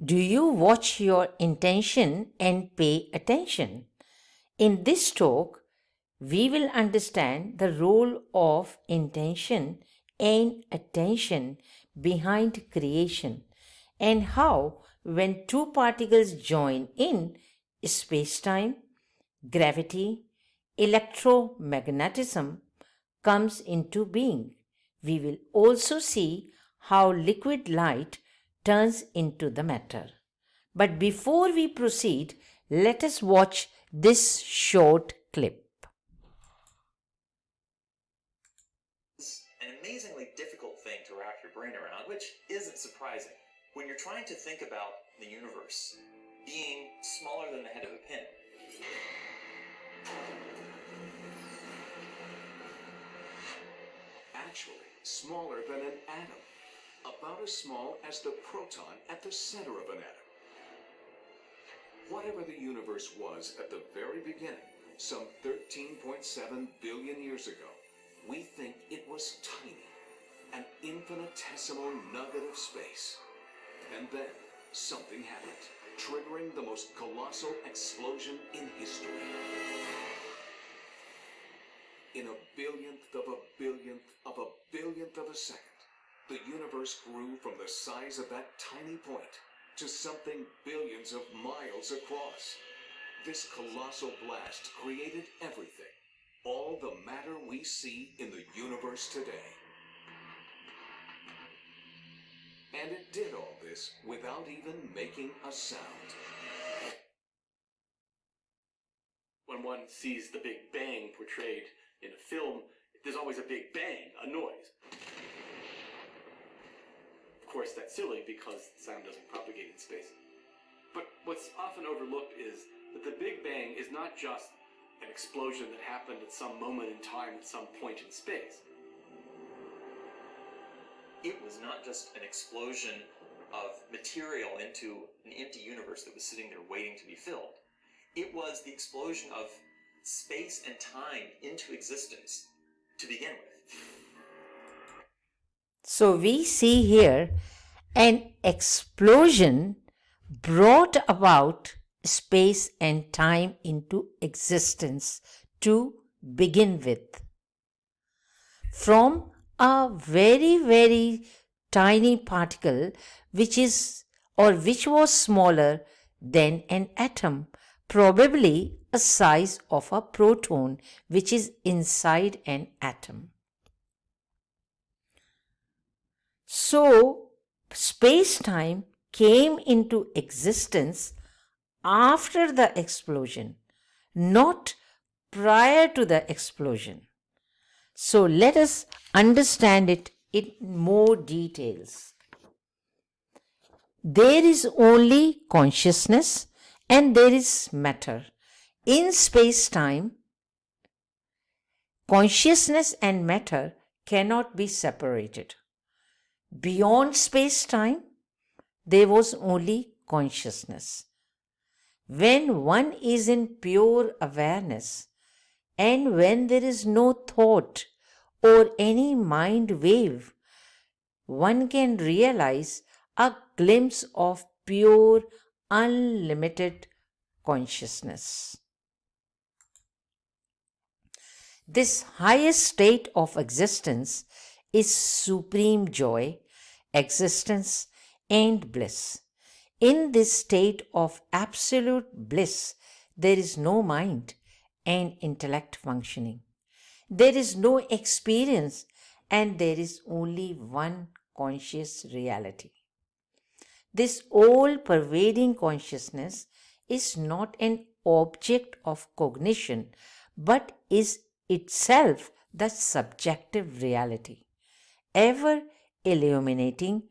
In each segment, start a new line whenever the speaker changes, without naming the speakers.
Do you watch your intention and pay attention? In this talk, we will understand the role of intention and attention behind creation and how, when two particles join in space-time, gravity, electromagnetism comes into being. We will also see how liquid light turns into the matter. But before we proceed, let us watch this short clip.
It's an amazingly difficult thing to wrap your brain around, which isn't surprising when you're trying to think about the universe being smaller than the head of a pin.
Actually, smaller than an atom, about as small as the proton at the center of an atom. Whatever the universe was at the very beginning, some 13.7 billion years ago, we think it was tiny, an infinitesimal nugget of space. And then something happened, triggering the most colossal explosion in history. In a billionth of a billionth of a billionth of a second, the universe grew from the size of that tiny point to something billions of miles across. This colossal blast created everything, all the matter we see in the universe today. And it did all this without even making a sound.
When one sees the Big Bang portrayed in a film, there's always a big bang, a noise. Of course, that's silly because sound doesn't propagate in space. But what's often overlooked is that the Big Bang is not just an explosion that happened at some moment in time at some point in space.
It was not just an explosion of material into an empty universe that was sitting there waiting to be filled. It was the explosion of space and time into existence to begin with.
So we see here an explosion brought about space and time into existence to begin with. From a very, very tiny particle which was smaller than an atom, probably a size of a proton which is inside an atom. So, space-time came into existence after the explosion, not prior to the explosion. So, let us understand it in more details. There is only consciousness and there is matter. In space-time, consciousness and matter cannot be separated. Beyond space-time, there was only consciousness. When one is in pure awareness and when there is no thought or any mind wave, one can realize a glimpse of pure, unlimited consciousness. This highest state of existence is supreme joy, existence, and bliss. In this state of absolute bliss, there is no mind and intellect functioning. There is no experience and there is only one conscious reality. This all-pervading consciousness is not an object of cognition, but is itself the subjective reality, ever illuminating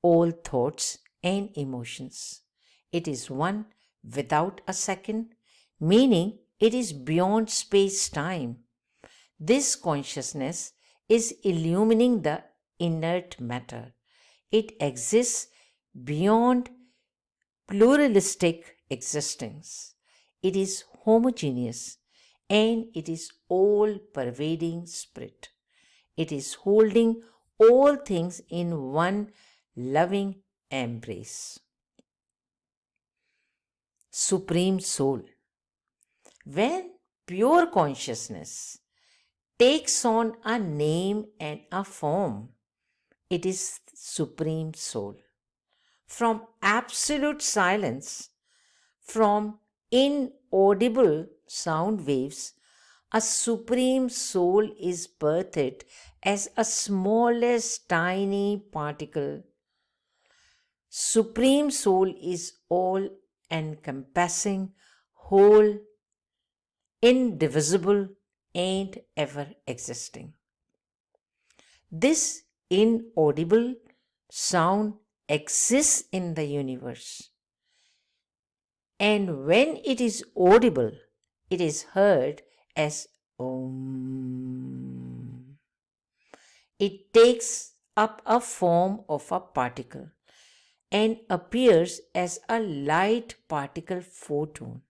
all thoughts and emotions. It is one without a second, meaning it is beyond space-time. This consciousness is illumining the inert matter. It exists beyond pluralistic existence. It is homogeneous and it is all-pervading spirit. It is holding all things in one loving embrace. Supreme Soul. When pure consciousness takes on a name and a form, it is Supreme Soul. From absolute silence, from inaudible sound waves, a Supreme Soul is birthed as a smallest tiny particle. Supreme Soul is all encompassing, whole, indivisible, and ever existing. This inaudible sound exists in the universe. And when it is audible, it is heard as Om. It takes up a form of a particle and appears as a light particle photon.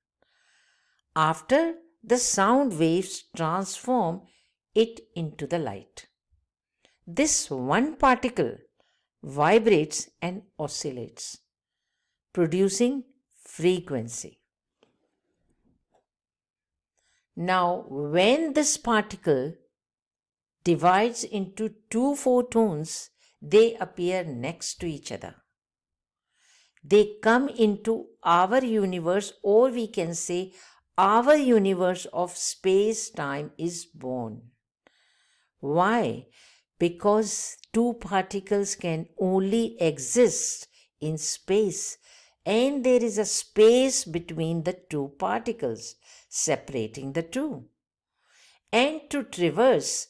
After the sound waves transform it into the light. This one particle vibrates and oscillates, producing frequency. Now, when this particle divides into two photons, they appear next to each other. They come into our universe, or we can say our universe of space-time is born. Why? Because two particles can only exist in space, and there is a space between the two particles separating the two. And to traverse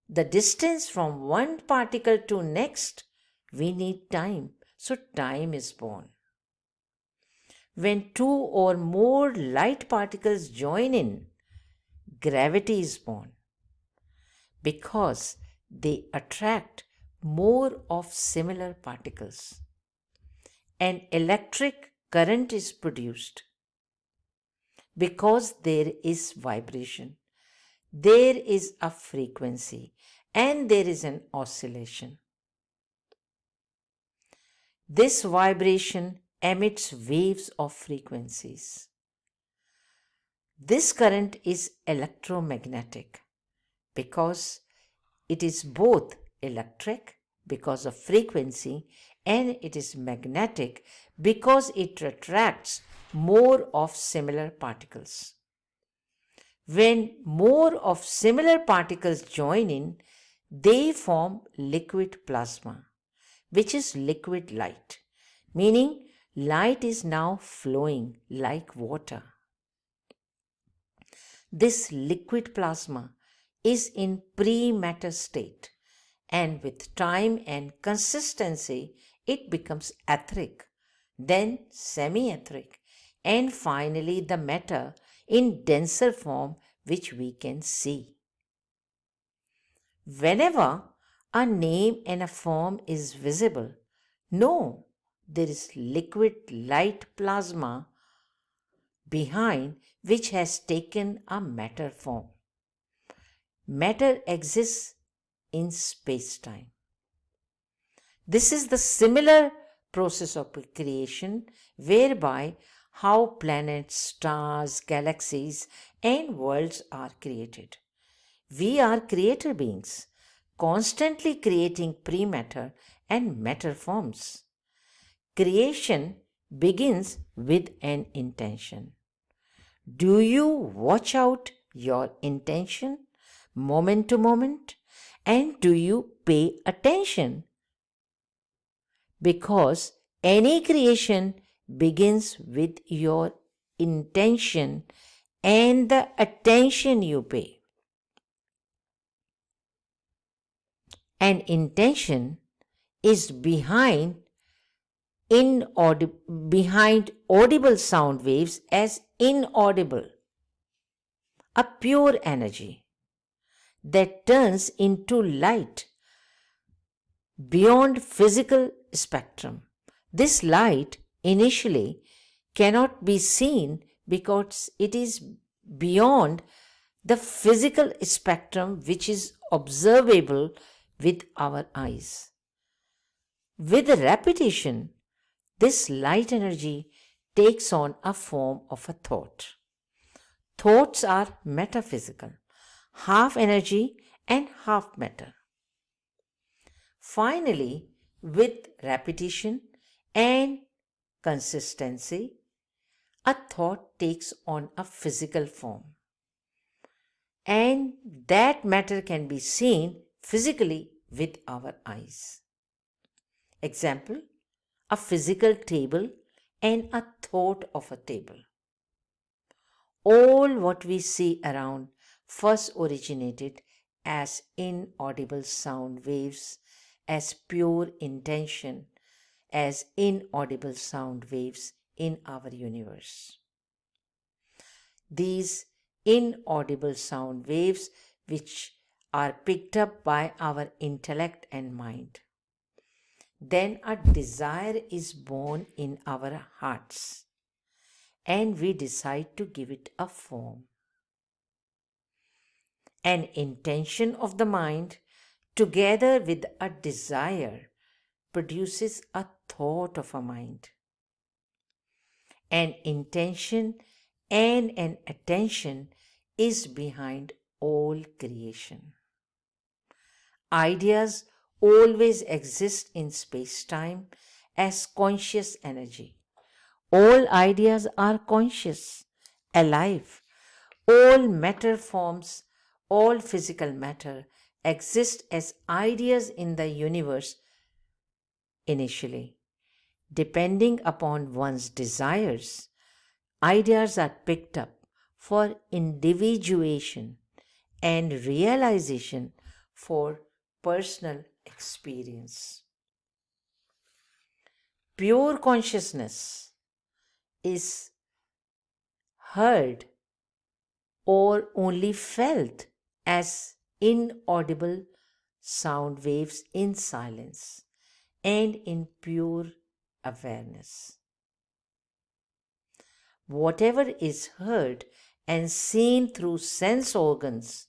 the distance from one particle to next, we need time. So time is born. When two or more light particles join in, gravity is born, because they attract more of similar particles. An electric current is produced because there is vibration, there is a frequency, and there is an oscillation. This vibration emits waves of frequencies. This current is electromagnetic because it is both electric because of frequency, and it is magnetic because it attracts more of similar particles. When more of similar particles join in, they form liquid plasma, which is liquid light, meaning light is now flowing like water. This liquid plasma is in pre-matter state, and with time and consistency, it becomes etheric, then semi-etheric, and finally the matter in denser form, which we can see. Whenever a name and a form is visible, know there is liquid light plasma behind, which has taken a matter form. Matter exists in space-time. This is the similar process of creation, whereby how planets, stars, galaxies, and worlds are created. We are creator beings, constantly creating pre-matter and matter forms. Creation begins with an intention. Do you watch out your intention moment to moment? And do you pay attention? Because any creation begins with your intention and the attention you pay. And intention is behind audible sound waves as inaudible, a pure energy that turns into light beyond physical spectrum. This light initially cannot be seen because it is beyond the physical spectrum, which is observable with our eyes. With repetition, this light energy takes on a form of a thought. Thoughts are metaphysical, half energy and half matter. Finally, with repetition and consistency, a thought takes on a physical form. And that matter can be seen physically with our eyes. Example, a physical table and a thought of a table. All what we see around first originated as inaudible sound waves, as pure intention, as inaudible sound waves in our universe. These inaudible sound waves, which are picked up by our intellect and mind. Then a desire is born in our hearts, and we decide to give it a form. An intention of the mind, together with a desire, produces a thought of a mind. An intention and an attention is behind all creation. Ideas always exist in space-time as conscious energy. All ideas are conscious, alive. All matter forms, all physical matter exist as ideas in the universe initially. Depending upon one's desires, ideas are picked up for individuation and realization for personal experience. Pure consciousness is heard or only felt as inaudible sound waves in silence and in pure awareness. Whatever is heard and seen through sense organs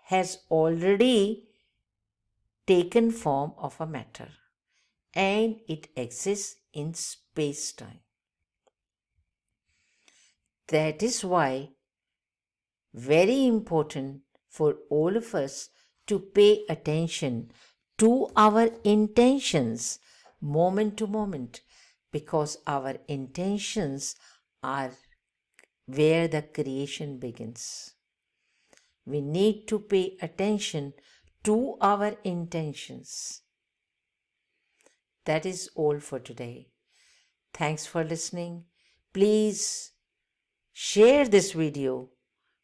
has already taken form of a matter, and it exists in space-time. That is why very important for all of us to pay attention to our intentions moment to moment, because our intentions are where the creation begins. We need to pay attention to our intentions. That is all for today. Thanks for listening. Please share this video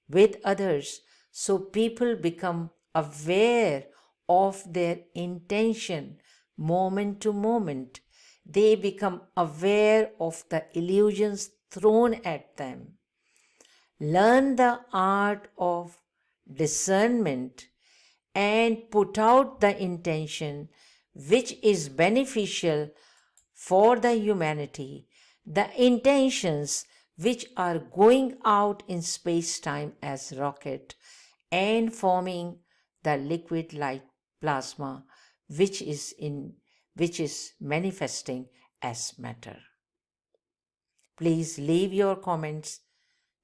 with others so people become aware of their intention moment to moment. They become aware of the illusions thrown at them. Learn the art of discernment and put out the intention which is beneficial for the humanity, the intentions which are going out in space-time as rocket and forming the liquid light plasma which is manifesting as matter. Please leave your comments.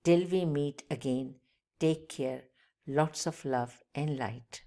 Till we meet again, take care. Lots of love and light.